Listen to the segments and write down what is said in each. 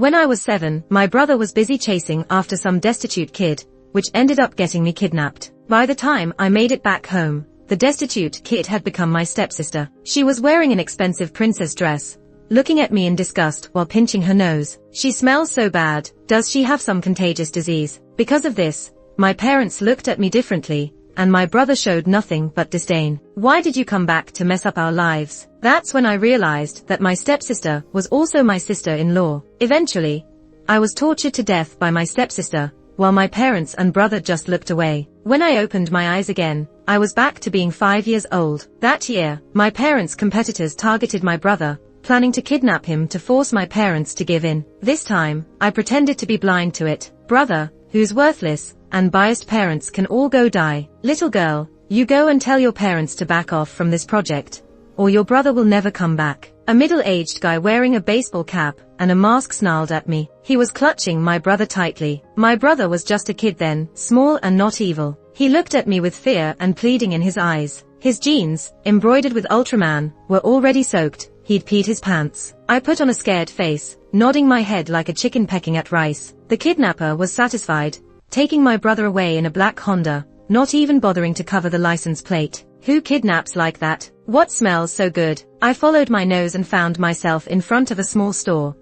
When I was 7, my brother was busy chasing after some destitute kid, which ended up getting me kidnapped. By the time I made it back home, the destitute kid had become my stepsister. She was wearing an expensive princess dress, looking at me in disgust while pinching her nose. She smells so bad. Does she have some contagious disease? Because of this, my parents looked at me differently, and my brother showed nothing but disdain. Why did you come back to mess up our lives? That's when I realized that my stepsister was also my sister-in-law. Eventually, I was tortured to death by my stepsister, while my parents and brother just looked away. When I opened my eyes again, I was back to being 5 years old. That year, my parents' competitors targeted my brother, planning to kidnap him to force my parents to give in. This time, I pretended to be blind to it. Brother, whose worthless and biased parents can all go die. Little girl, you go and tell your parents to back off from this project, or your brother will never come back. A middle-aged guy wearing a baseball cap and a mask snarled at me. He was clutching my brother tightly. My brother was just a kid then, small and not evil. He looked at me with fear and pleading in his eyes. His jeans, embroidered with Ultraman, were already soaked. He'd peed his pants. I put on a scared face, nodding my head like a chicken pecking at rice. The kidnapper was satisfied, taking my brother away in a black Honda, not even bothering to cover the license plate. Who kidnaps like that? What smells so good? I followed my nose and found myself in front of a small store,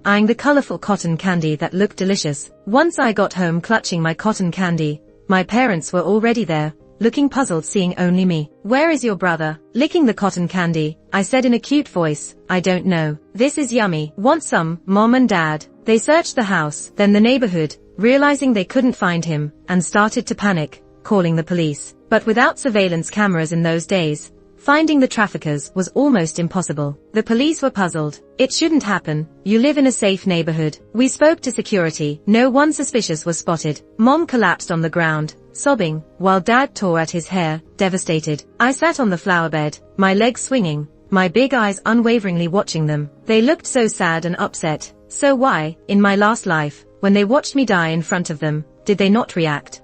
eyeing the colorful cotton candy that looked delicious. Once I got home clutching my cotton candy, my parents were already there, looking puzzled seeing only me. Where is your brother? Licking the cotton candy, I said in a cute voice, I don't know. This is yummy. Want some, Mom and Dad? They searched the house, then the neighborhood, realizing they couldn't find him, and started to panic, calling the police. But without surveillance cameras in those days, finding the traffickers was almost impossible. The police were puzzled. It shouldn't happen. You live in a safe neighborhood. We spoke to security. No one suspicious was spotted. Mom collapsed on the ground, sobbing, while Dad tore at his hair, devastated. I sat on the flower bed, my legs swinging, my big eyes unwaveringly watching them. They looked so sad and upset. So why, in my last life, when they watched me die in front of them, did they not react?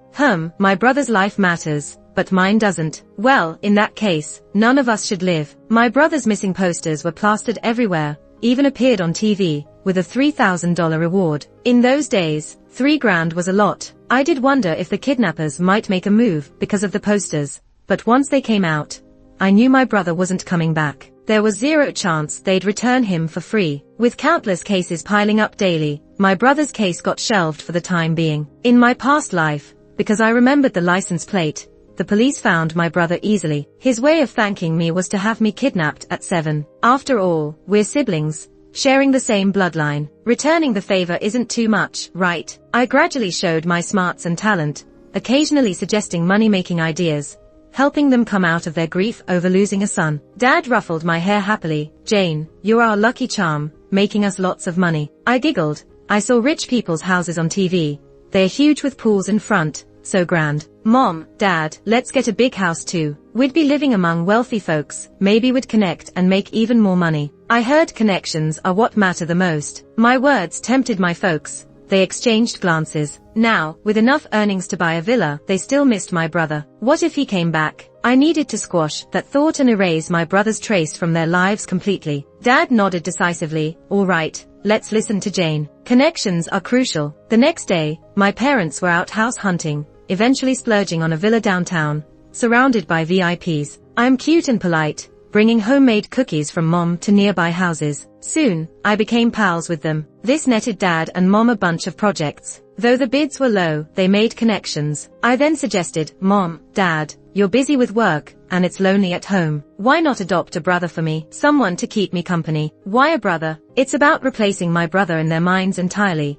My brother's life matters, but mine doesn't. Well, in that case, none of us should live. My brother's missing posters were plastered everywhere, even appeared on TV, with a $3,000 reward. In those days, $3,000 was a lot. I did wonder if the kidnappers might make a move because of the posters, but once they came out, I knew my brother wasn't coming back. There was zero chance they'd return him for free. With countless cases piling up daily, my brother's case got shelved for the time being. In my past life, because I remembered the license plate, the police found my brother easily. His way of thanking me was to have me kidnapped at 7. After all, we're siblings, sharing the same bloodline. Returning the favor isn't too much, right? I gradually showed my smarts and talent, occasionally suggesting money-making ideas, helping them come out of their grief over losing a son. Dad ruffled my hair happily. Jane, you're our lucky charm, making us lots of money. I giggled. I saw rich people's houses on TV. They're huge with pools in front, so grand. Mom, Dad, let's get a big house too. We'd be living among wealthy folks, maybe we'd connect and make even more money. I heard connections are what matter the most. My words tempted my folks. They exchanged glances. Now, with enough earnings to buy a villa, they still missed my brother. What if he came back? I needed to squash that thought and erase my brother's trace from their lives completely. Dad nodded decisively. All right, let's listen to Jane. Connections are crucial. The next day, my parents were out house hunting, eventually splurging on a villa downtown, surrounded by VIPs. I'm cute and polite, bringing homemade cookies from Mom to nearby houses. Soon, I became pals with them. This netted Dad and Mom a bunch of projects. Though the bids were low, they made connections. I then suggested, Mom, Dad, you're busy with work, and it's lonely at home. Why not adopt a brother for me? Someone to keep me company. Why a brother? It's about replacing my brother in their minds entirely.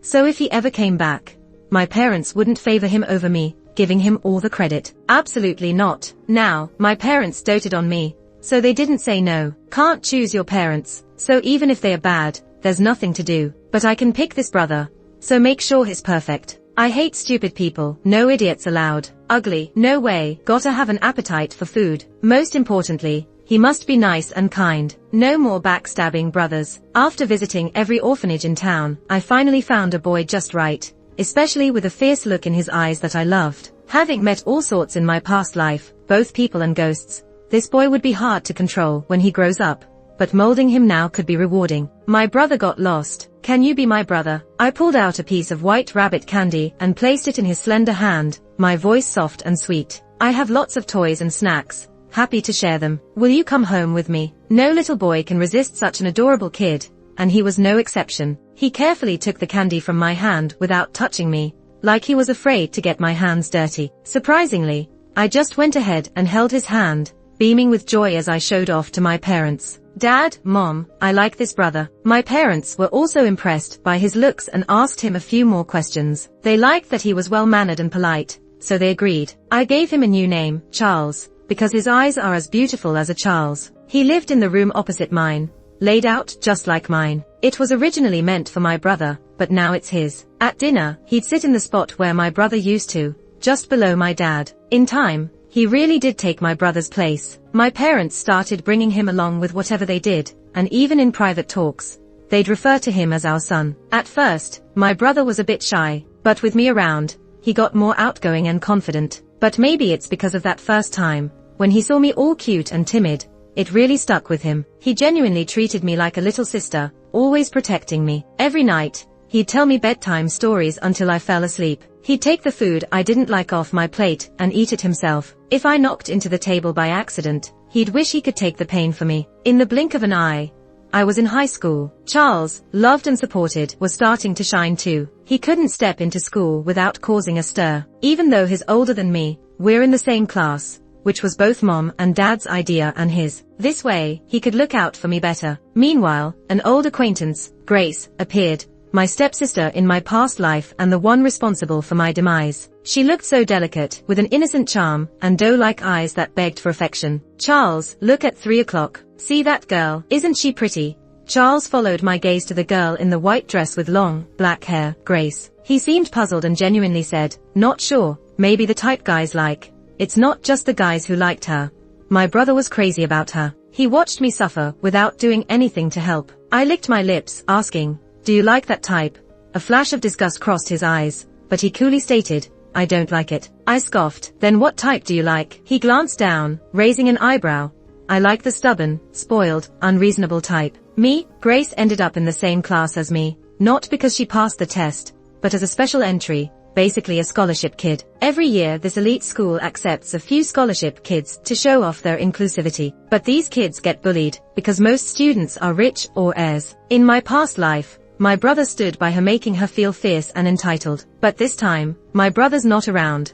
So if he ever came back, my parents wouldn't favor him over me, giving him all the credit. Absolutely not. Now, my parents doted on me, so they didn't say no. Can't choose your parents, so even if they are bad, there's nothing to do. But I can pick this brother, so make sure he's perfect. I hate stupid people. No idiots allowed. Ugly. No way. Gotta have an appetite for food. Most importantly, he must be nice and kind. No more backstabbing brothers. After visiting every orphanage in town, I finally found a boy just right, especially with a fierce look in his eyes that I loved. Having met all sorts in my past life, both people and ghosts, this boy would be hard to control when he grows up, but molding him now could be rewarding. My brother got lost, Can you be my brother? I pulled out a piece of white rabbit candy and placed it in his slender hand, my voice soft and sweet. I have lots of toys and snacks, happy to share them. Will you come home with me? No little boy can resist such an adorable kid, and he was no exception. He carefully took the candy from my hand without touching me, like he was afraid to get my hands dirty. Surprisingly, I just went ahead and held his hand, beaming with joy as I showed off to my parents. Dad, Mom, I like this brother. My parents were also impressed by his looks and asked him a few more questions. They liked that he was well-mannered and polite, so they agreed. I gave him a new name, Charles, because his eyes are as beautiful as a Charles. He lived in the room opposite mine, laid out just like mine. It was originally meant for my brother, but now it's his. At dinner, he'd sit in the spot where my brother used to, just below my dad. In time, he really did take my brother's place. My parents started bringing him along with whatever they did, and even in private talks, they'd refer to him as our son. At first, my brother was a bit shy, but with me around, he got more outgoing and confident. But maybe it's because of that first time, when he saw me all cute and timid, it really stuck with him. He genuinely treated me like a little sister, always protecting me. Every night, he'd tell me bedtime stories until I fell asleep. He'd take the food I didn't like off my plate and eat it himself. If I knocked into the table by accident, he'd wish he could take the pain for me. In the blink of an eye, I was in high school. Charles, loved and supported, was starting to shine too. He couldn't step into school without causing a stir. Even though he's older than me, we're in the same class, which was both Mom and Dad's idea and his. This way, he could look out for me better. Meanwhile, an old acquaintance, Grace, appeared, my stepsister in my past life and the one responsible for my demise. She looked so delicate, with an innocent charm, and doe-like eyes that begged for affection. Charles, look at 3 o'clock. See that girl? Isn't she pretty? Charles followed my gaze to the girl in the white dress with long, black hair, Grace. He seemed puzzled and genuinely said, not sure, maybe the type guys like. It's not just the guys who liked her. My brother was crazy about her. He watched me suffer without doing anything to help. I licked my lips, asking, do you like that type? A flash of disgust crossed his eyes, but he coolly stated, I don't like it. I scoffed, then what type do you like? He glanced down, raising an eyebrow. I like the stubborn, spoiled, unreasonable type. Me, Grace ended up in the same class as me, not because she passed the test, but as a special entry, basically a scholarship kid. Every year this elite school accepts a few scholarship kids to show off their inclusivity. But these kids get bullied, because most students are rich or heirs. In my past life, my brother stood by her making her feel fierce and entitled. But this time, my brother's not around.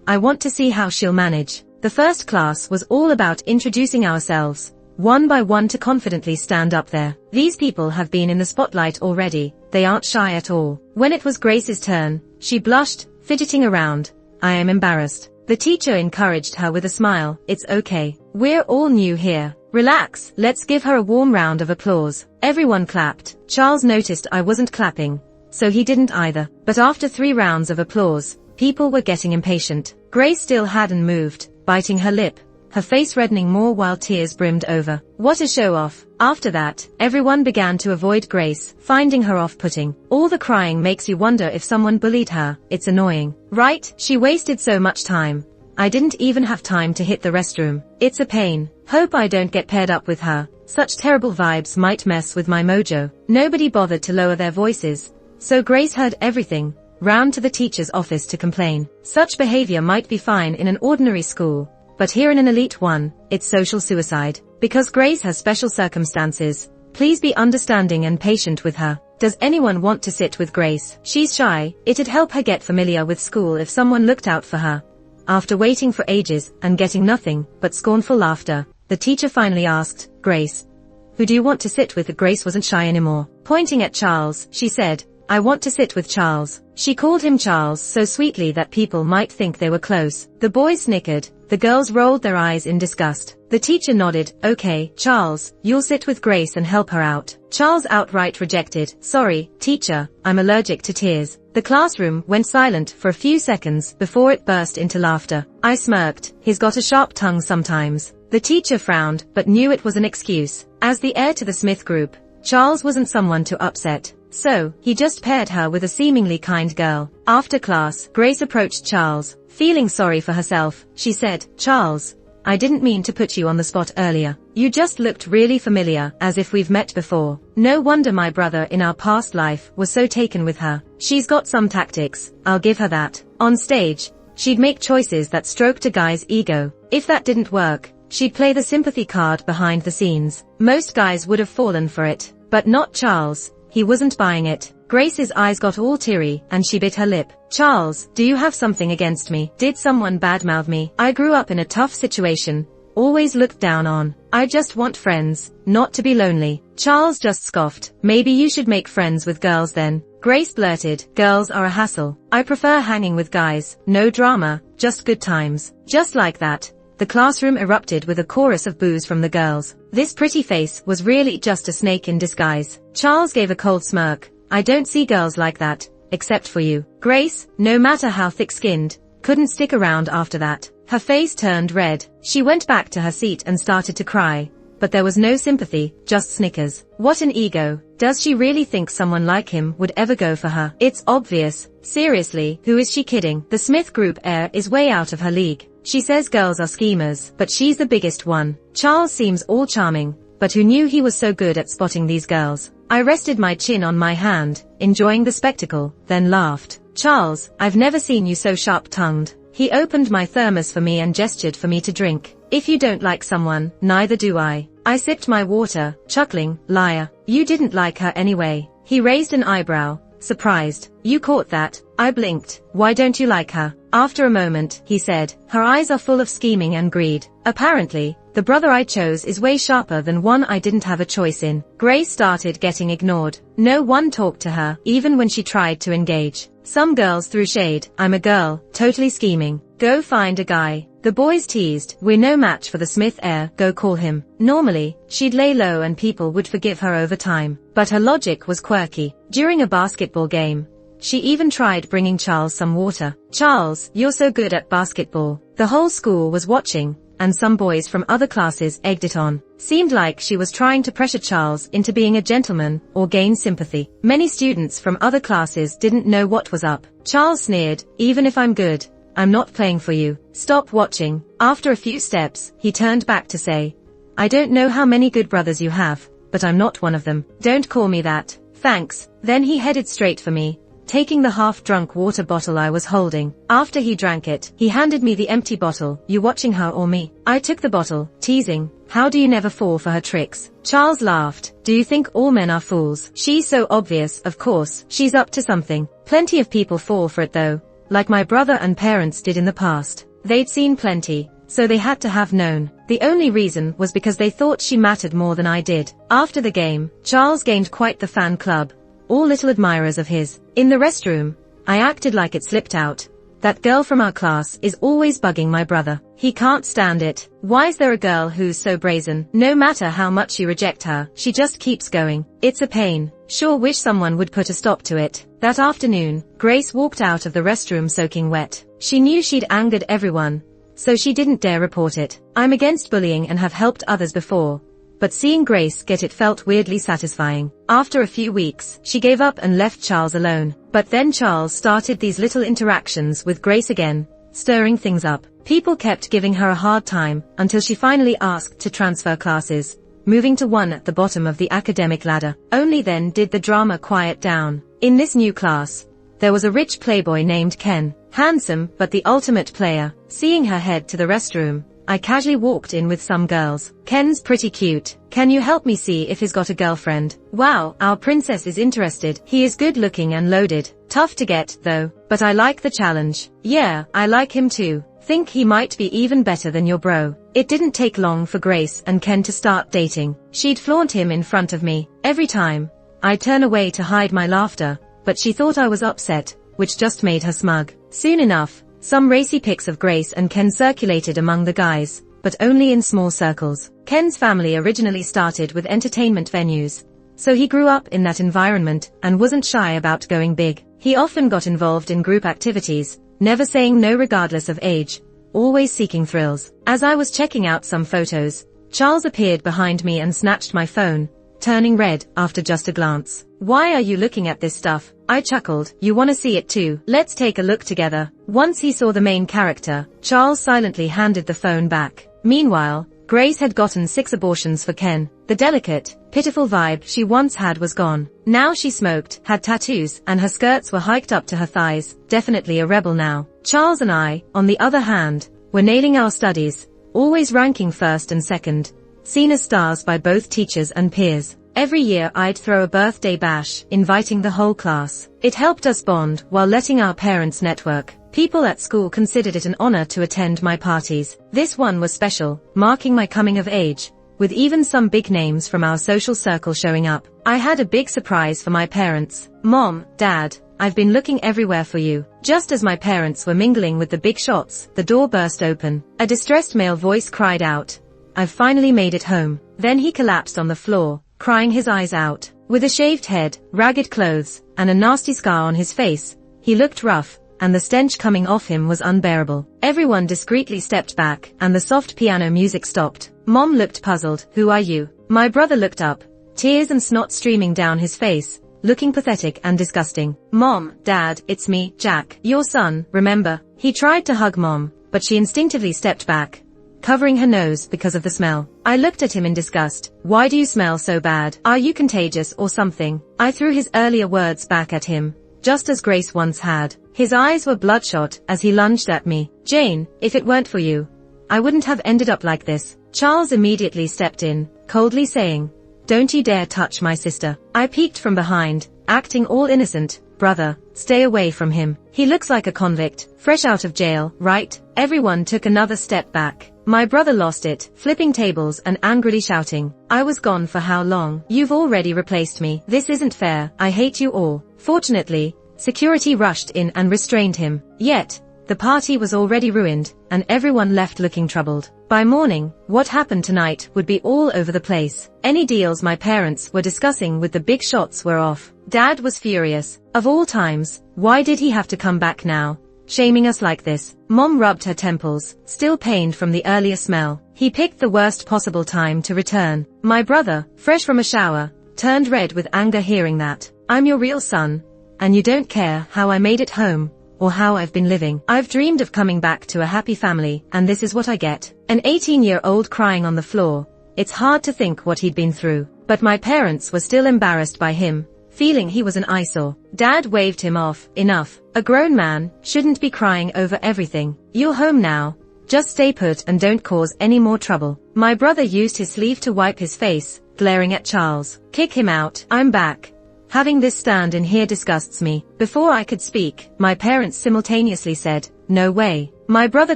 I want to see how she'll manage. The first class was all about introducing ourselves, one by one to confidently stand up there. These people have been in the spotlight already, they aren't shy at all. When it was Grace's turn, she blushed, fidgeting around. I am embarrassed. The teacher encouraged her with a smile. It's okay. We're all new here. Relax, let's give her a warm round of applause. Everyone clapped. Charles noticed I wasn't clapping, so he didn't either. But after 3 rounds of applause, people were getting impatient. Grace still hadn't moved, biting her lip, her face reddening more while tears brimmed over. What a show-off. After that, everyone began to avoid Grace, finding her off-putting. All the crying makes you wonder if someone bullied her. It's annoying. Right? She wasted so much time. I didn't even have time to hit the restroom. It's a pain. Hope I don't get paired up with her. Such terrible vibes might mess with my mojo. Nobody bothered to lower their voices, so Grace heard everything, ran to the teacher's office to complain. Such behavior might be fine in an ordinary school, but here in an elite one, it's social suicide. Because Grace has special circumstances, please be understanding and patient with her. Does anyone want to sit with Grace? She's shy. It'd help her get familiar with school if someone looked out for her. After waiting for ages and getting nothing but scornful laughter, the teacher finally asked, Grace, who do you want to sit with? Grace wasn't shy anymore. Pointing at Charles, she said, I want to sit with Charles. She called him Charles so sweetly that people might think they were close. The boys snickered. The girls rolled their eyes in disgust. The teacher nodded. Okay, Charles, you'll sit with Grace and help her out. Charles outright rejected. Sorry, teacher, I'm allergic to tears. The classroom went silent for a few seconds before it burst into laughter. I smirked. He's got a sharp tongue sometimes. The teacher frowned, but knew it was an excuse. As the heir to the Smith group, Charles wasn't someone to upset. So, he just paired her with a seemingly kind girl. After class, Grace approached Charles. Feeling sorry for herself, she said, Charles, I didn't mean to put you on the spot earlier. You just looked really familiar, as if we've met before. No wonder my brother in our past life was so taken with her. She's got some tactics, I'll give her that. On stage, she'd make choices that stroked a guy's ego. If that didn't work, she'd play the sympathy card behind the scenes. Most guys would have fallen for it. But not Charles. He wasn't buying it. Grace's eyes got all teary, and she bit her lip. Charles, do you have something against me? Did someone badmouth me? I grew up in a tough situation. Always looked down on. I just want friends, not to be lonely. Charles just scoffed. Maybe you should make friends with girls then. Grace blurted, girls are a hassle. I prefer hanging with guys. No drama, just good times. Just like that, the classroom erupted with a chorus of boos from the girls. This pretty face was really just a snake in disguise. Charles gave a cold smirk. I don't see girls like that, except for you. Grace, no matter how thick-skinned, couldn't stick around after that. Her face turned red. She went back to her seat and started to cry. But there was no sympathy, just snickers. What an ego. Does she really think someone like him would ever go for her? It's obvious. Seriously, who is she kidding? The Smith Group heir is way out of her league. She says girls are schemers, but she's the biggest one. Charles seems all charming, but who knew he was so good at spotting these girls? I rested my chin on my hand, enjoying the spectacle, then laughed. Charles, I've never seen you so sharp-tongued. He opened my thermos for me and gestured for me to drink. If you don't like someone, neither do I. I sipped my water, chuckling, liar. You didn't like her anyway. He raised an eyebrow, surprised. You caught that? I blinked. Why don't you like her? After a moment, he said, her eyes are full of scheming and greed. Apparently, the brother I chose is way sharper than one I didn't have a choice in. Grace started getting ignored. No one talked to her, even when she tried to engage. Some girls threw shade. I'm a girl, totally scheming. Go find a guy. The boys teased, we're no match for the Smith heir, go call him. Normally, she'd lay low and people would forgive her over time. But her logic was quirky. During a basketball game, she even tried bringing Charles some water. Charles, you're so good at basketball. The whole school was watching, and some boys from other classes egged it on. Seemed like she was trying to pressure Charles into being a gentleman or gain sympathy. Many students from other classes didn't know what was up. Charles sneered, even if I'm good, I'm not playing for you. Stop watching. After a few steps, he turned back to say, I don't know how many good brothers you have, but I'm not one of them. Don't call me that. Thanks. Then he headed straight for me, taking the half-drunk water bottle I was holding. After he drank it, he handed me the empty bottle. You watching her or me? I took the bottle, teasing, how do you never fall for her tricks? Charles laughed. Do you think all men are fools? She's so obvious, of course. She's up to something. Plenty of people fall for it though, like my brother and parents did in the past. They'd seen plenty, so they had to have known. The only reason was because they thought she mattered more than I did. After the game, Charles gained quite the fan club, all little admirers of his. In the restroom, I acted like it slipped out. That girl from our class is always bugging my brother. He can't stand it. Why is there a girl who's so brazen? No matter how much you reject her, she just keeps going. It's a pain. Sure wish someone would put a stop to it. That afternoon, Grace walked out of the restroom soaking wet. She knew she'd angered everyone, so she didn't dare report it. I'm against bullying and have helped others before, but seeing Grace get it felt weirdly satisfying. After a few weeks, she gave up and left Charles alone. But then Charles started these little interactions with Grace again, stirring things up. People kept giving her a hard time, until she finally asked to transfer classes, moving to one at the bottom of the academic ladder. Only then did the drama quiet down. In this new class, there was a rich playboy named Ken, handsome but the ultimate player. Seeing her head to the restroom, I casually walked in with some girls. Ken's pretty cute. Can you help me see if he's got a girlfriend? Wow, our princess is interested. He is good looking and loaded. Tough to get, though, but I like the challenge. Yeah, I like him too. Think he might be even better than your bro. It didn't take long for Grace and Ken to start dating. She'd flaunt him in front of me. Every time, I'd turn away to hide my laughter, but she thought I was upset, which just made her smug. Soon enough, some racy pics of Grace and Ken circulated among the guys, but only in small circles. Ken's family originally started with entertainment venues, so he grew up in that environment and wasn't shy about going big. He often got involved in group activities, never saying no regardless of age, always seeking thrills. As I was checking out some photos, Charles appeared behind me and snatched my phone, turning red after just a glance. Why are you looking at this stuff? I chuckled. You wanna see it too? Let's take a look together. Once he saw the main character, Charles silently handed the phone back. Meanwhile, Grace had gotten 6 abortions for Ken. The delicate, pitiful vibe she once had was gone. Now she smoked, had tattoos, and her skirts were hiked up to her thighs, definitely a rebel now. Charles and I, on the other hand, were nailing our studies, always ranking first and second, seen as stars by both teachers and peers. Every year I'd throw a birthday bash, inviting the whole class. It helped us bond while letting our parents network. People at school considered it an honor to attend my parties. This one was special, marking my coming of age, with even some big names from our social circle showing up. I had a big surprise for my parents. Mom, Dad, I've been looking everywhere for you. Just as my parents were mingling with the big shots, the door burst open. A distressed male voice cried out, "I've finally made it home." Then he collapsed on the floor, crying his eyes out. With a shaved head, ragged clothes, and a nasty scar on his face, he looked rough, and the stench coming off him was unbearable. Everyone discreetly stepped back, and the soft piano music stopped. Mom looked puzzled. "Who are you?" My brother looked up, tears and snot streaming down his face, looking pathetic and disgusting. "Mom, Dad, it's me, Jack, your son, remember?" He tried to hug Mom, but she instinctively stepped back, covering her nose because of the smell. I looked at him in disgust. "Why do you smell so bad? Are you contagious or something?" I threw his earlier words back at him, just as Grace once had. His eyes were bloodshot as he lunged at me. "Jane, if it weren't for you, I wouldn't have ended up like this." Charles immediately stepped in, coldly saying, "Don't you dare touch my sister." I peeked from behind, acting all innocent. "Brother, stay away from him. He looks like a convict, fresh out of jail, right?" Everyone took another step back. My brother lost it, flipping tables and angrily shouting, "I was gone for how long? You've already replaced me. This isn't fair. I hate you all." Fortunately, security rushed in and restrained him. Yet, the party was already ruined, and everyone left looking troubled. By morning, what happened tonight would be all over the place. Any deals my parents were discussing with the big shots were off. Dad was furious. Of all times, why did he have to come back now, shaming us like this? Mom rubbed her temples, still pained from the earlier smell. He picked the worst possible time to return. My brother, fresh from a shower, turned red with anger hearing that. "I'm your real son, and you don't care how I made it home, or how I've been living. I've dreamed of coming back to a happy family, and this is what I get." An 18-year-old crying on the floor. It's hard to think what he'd been through. But my parents were still embarrassed by him, feeling he was an eyesore. Dad waved him off. "Enough. A grown man shouldn't be crying over everything. You're home now. Just stay put and don't cause any more trouble." My brother used his sleeve to wipe his face, glaring at Charles. "Kick him out. I'm back. Having this stand in here disgusts me." Before I could speak, my parents simultaneously said, "No way." My brother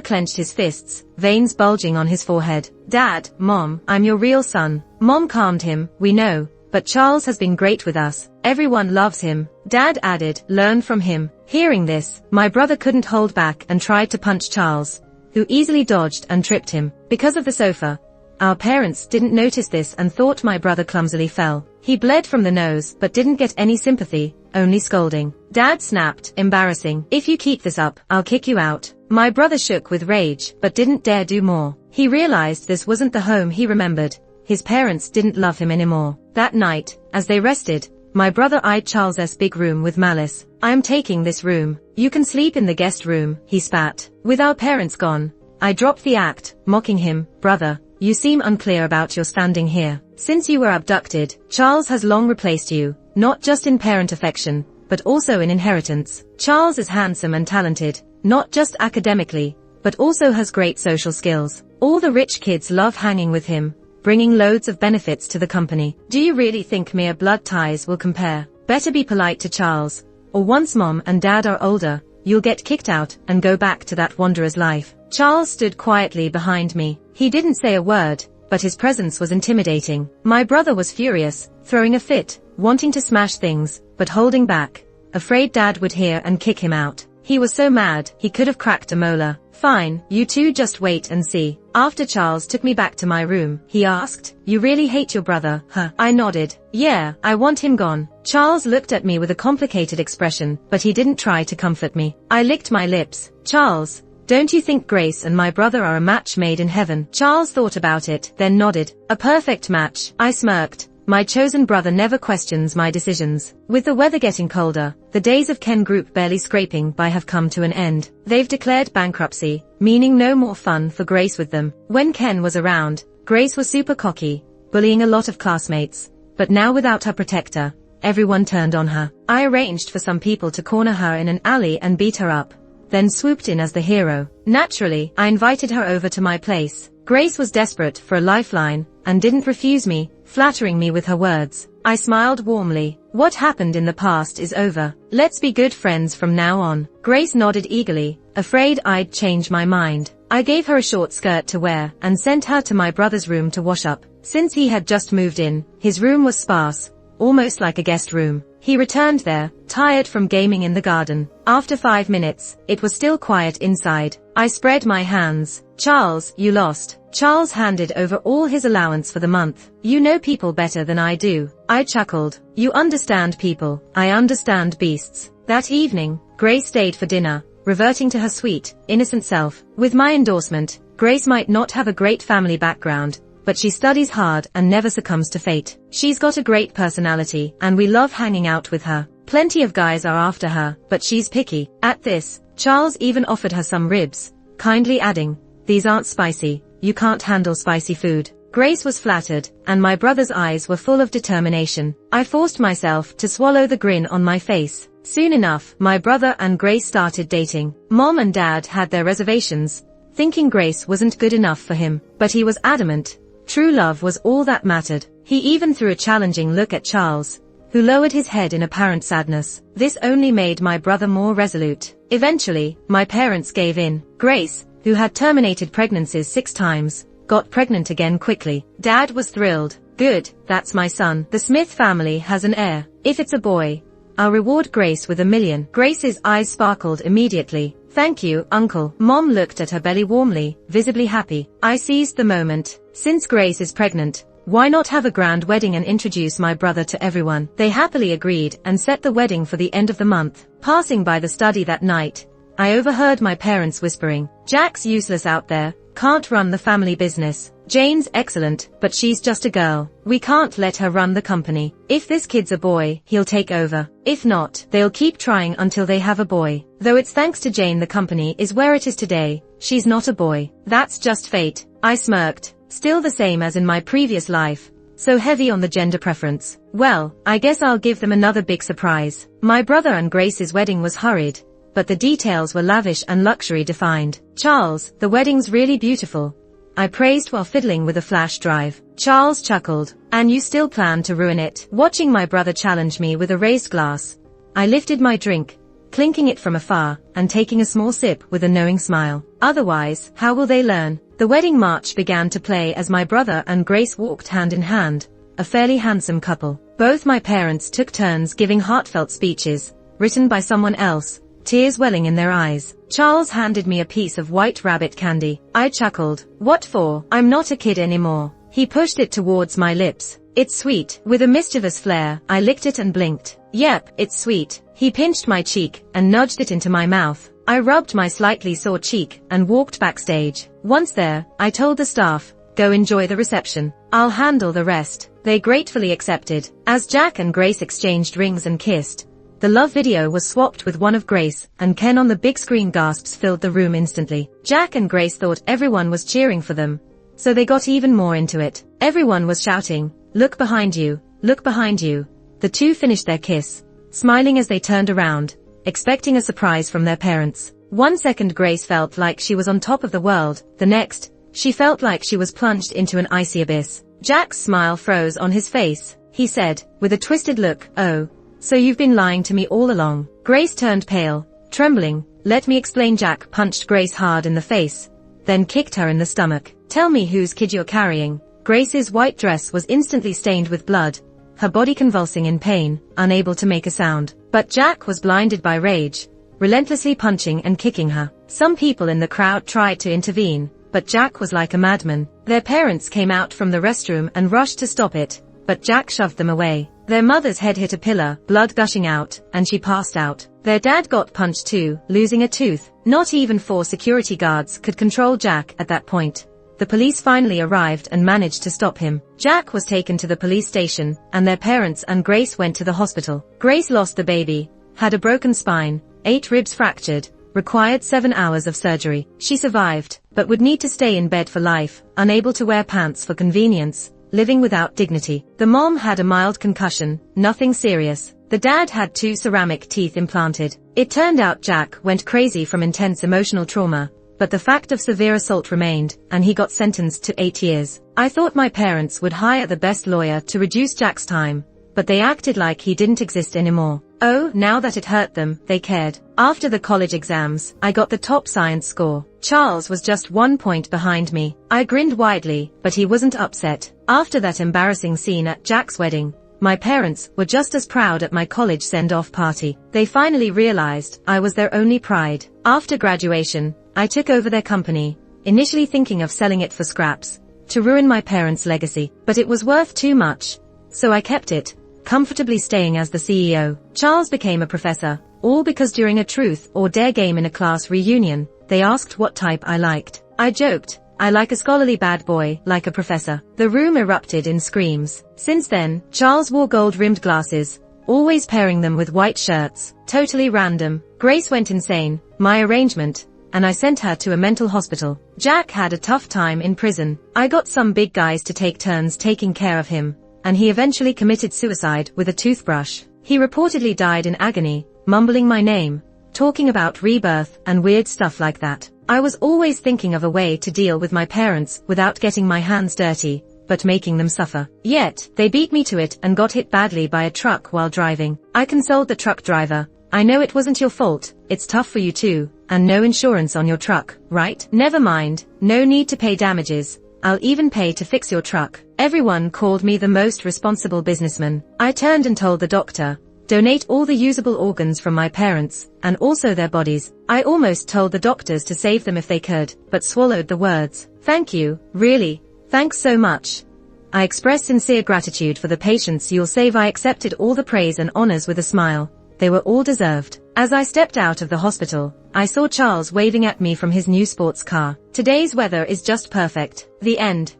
clenched his fists, veins bulging on his forehead. "Dad, Mom, I'm your real son." Mom calmed him. "We know, but Charles has been great with us. Everyone loves him." Dad added, "Learn from him." Hearing this, my brother couldn't hold back and tried to punch Charles, who easily dodged and tripped him. Because of the sofa, our parents didn't notice this and thought my brother clumsily fell. He bled from the nose but didn't get any sympathy, only scolding. Dad snapped, "Embarrassing. If you keep this up, I'll kick you out." My brother shook with rage but didn't dare do more. He realized this wasn't the home he remembered. His parents didn't love him anymore. That night, as they rested, my brother eyed Charles's big room with malice. "I am taking this room. You can sleep in the guest room," he spat. With our parents gone, I dropped the act, mocking him. "Brother, you seem unclear about your standing here. Since you were abducted, Charles has long replaced you, not just in parent affection, but also in inheritance. Charles is handsome and talented, not just academically, but also has great social skills. All the rich kids love hanging with him, bringing loads of benefits to the company. Do you really think mere blood ties will compare? Better be polite to Charles, or once Mom and Dad are older, you'll get kicked out and go back to that wanderer's life." Charles stood quietly behind me. He didn't say a word, but his presence was intimidating. My brother was furious, throwing a fit, wanting to smash things, but holding back, afraid Dad would hear and kick him out. He was so mad, he could have cracked a molar. "Fine, you two just wait and see." After Charles took me back to my room, he asked, "You really hate your brother, huh?" I nodded. "Yeah, I want him gone." Charles looked at me with a complicated expression, but he didn't try to comfort me. I licked my lips. "Charles, don't you think Grace and my brother are a match made in heaven?" Charles thought about it, then nodded. "A perfect match." I smirked. My chosen brother never questions my decisions. With the weather getting colder, the days of Ken Group barely scraping by have come to an end. They've declared bankruptcy, meaning no more fun for Grace with them. When Ken was around, Grace was super cocky, bullying a lot of classmates, but now without her protector, everyone turned on her. I arranged for some people to corner her in an alley and beat her up, then swooped in as the hero. Naturally, I invited her over to my place. Grace was desperate for a lifeline, and didn't refuse me, flattering me with her words. I smiled warmly. What happened in the past is over. Let's be good friends from now on. Grace nodded eagerly, afraid I'd change my mind. I gave her a short skirt to wear, and sent her to my brother's room to wash up. Since he had just moved in, his room was sparse, almost like a guest room. He returned there, tired from gaming in the garden. After 5 minutes, it was still quiet inside. I spread my hands. Charles, you lost. Charles handed over all his allowance for the month. You know people better than I do. I chuckled. You understand people. I understand beasts. That evening, Grace stayed for dinner, reverting to her sweet, innocent self. With my endorsement, Grace might not have a great family background, but she studies hard and never succumbs to fate. She's got a great personality, and we love hanging out with her. Plenty of guys are after her, but she's picky. At this, Charles even offered her some ribs, kindly adding, "These aren't spicy, you can't handle spicy food." Grace was flattered, and my brother's eyes were full of determination. I forced myself to swallow the grin on my face. Soon enough, my brother and Grace started dating. Mom and Dad had their reservations, thinking Grace wasn't good enough for him, but he was adamant. True love was all that mattered. He even threw a challenging look at Charles, who lowered his head in apparent sadness. This only made my brother more resolute. Eventually, my parents gave in. Grace, who had terminated pregnancies 6 times, got pregnant again quickly. Dad was thrilled. Good, that's my son. The Smith family has an heir. If it's a boy, I'll reward Grace with $1 million. Grace's eyes sparkled immediately. Thank you, Uncle. Mom looked at her belly warmly, visibly happy. I seized the moment. Since Grace is pregnant, why not have a grand wedding and introduce my brother to everyone? They happily agreed and set the wedding for the end of the month. Passing by the study that night, I overheard my parents whispering, "Jack's useless out there, can't run the family business. Jane's excellent, but she's just a girl. We can't let her run the company. If this kid's a boy, he'll take over. If not, they'll keep trying until they have a boy. Though it's thanks to Jane the company is where it is today. She's not a boy. That's just fate." I smirked. Still the same as in my previous life. So heavy on the gender preference. Well, I guess I'll give them another big surprise. My brother and Grace's wedding was hurried, but the details were lavish and luxury defined. "Charles, the wedding's really beautiful," I praised while fiddling with a flash drive. Charles chuckled. "And you still plan to ruin it?" Watching my brother challenge me with a raised glass, I lifted my drink, clinking it from afar, and taking a small sip with a knowing smile. Otherwise, how will they learn? The wedding march began to play as my brother and Grace walked hand in hand, a fairly handsome couple. Both my parents took turns giving heartfelt speeches, written by someone else, tears welling in their eyes. Charles handed me a piece of white rabbit candy. I chuckled. "What for? I'm not a kid anymore." He pushed it towards my lips. "It's sweet." With a mischievous flair, I licked it and blinked. "Yep, it's sweet." He pinched my cheek and nudged it into my mouth. I rubbed my slightly sore cheek and walked backstage. Once there, I told the staff, "Go enjoy the reception. I'll handle the rest." They gratefully accepted. As Jack and Grace exchanged rings and kissed, the love video was swapped with one of Grace, and Ken on the big screen. Gasps filled the room instantly. Jack and Grace thought everyone was cheering for them, so they got even more into it. Everyone was shouting, "Look behind you, look behind you." The two finished their kiss, smiling as they turned around, expecting a surprise from their parents. 1 second Grace felt like she was on top of the world. The next, she felt like she was plunged into an icy abyss. Jack's smile froze on his face. He said, with a twisted look, "Oh, so you've been lying to me all along." Grace turned pale, trembling. "Let me explain." Jack punched Grace hard in the face, then kicked her in the stomach. "Tell me whose kid you're carrying." Grace's white dress was instantly stained with blood, her body convulsing in pain, unable to make a sound. But Jack was blinded by rage, relentlessly punching and kicking her. Some people in the crowd tried to intervene, but Jack was like a madman. Their parents came out from the restroom and rushed to stop it, but Jack shoved them away. Their mother's head hit a pillar, blood gushing out, and she passed out. Their dad got punched too, losing a tooth. Not even 4 security guards could control Jack at that point. The police finally arrived and managed to stop him. Jack was taken to the police station, and their parents and Grace went to the hospital. Grace lost the baby, had a broken spine, 8 ribs fractured, required 7 hours of surgery. She survived, but would need to stay in bed for life, unable to wear pants for convenience, living without dignity. The mom had a mild concussion, nothing serious. The dad had 2 ceramic teeth implanted. It turned out Jack went crazy from intense emotional trauma, but the fact of severe assault remained, and he got sentenced to 8 years. I thought my parents would hire the best lawyer to reduce Jack's time, but they acted like he didn't exist anymore. Oh, now that it hurt them, they cared. After the college exams, I got the top science score. Charles was just 1 point behind me. I grinned widely, but he wasn't upset. After that embarrassing scene at Jack's wedding, my parents were just as proud at my college send-off party. They finally realized I was their only pride. After graduation, I took over their company, initially thinking of selling it for scraps, to ruin my parents' legacy. But it was worth too much, so I kept it, comfortably staying as the CEO. Charles became a professor, all because during a truth or dare game in a class reunion, they asked what type I liked. I joked, I like a scholarly bad boy, like a professor. The room erupted in screams. Since then, Charles wore gold-rimmed glasses, always pairing them with white shirts. Totally random. Grace went insane, my arrangement, and I sent her to a mental hospital. Jack had a tough time in prison. I got some big guys to take turns taking care of him, and he eventually committed suicide with a toothbrush. He reportedly died in agony, mumbling my name, talking about rebirth and weird stuff like that. I was always thinking of a way to deal with my parents without getting my hands dirty, but making them suffer. Yet, they beat me to it and got hit badly by a truck while driving. I consoled the truck driver. I know it wasn't your fault, it's tough for you too, and no insurance on your truck, right? Never mind, no need to pay damages. I'll even pay to fix your truck. Everyone called me the most responsible businessman. I turned and told the doctor, donate all the usable organs from my parents, and also their bodies. I almost told the doctors to save them if they could, but swallowed the words. Thank you, really, thanks so much. I express sincere gratitude for the patients you'll save. I accepted all the praise and honors with a smile. They were all deserved. As I stepped out of the hospital, I saw Charles waving at me from his new sports car. Today's weather is just perfect. The end.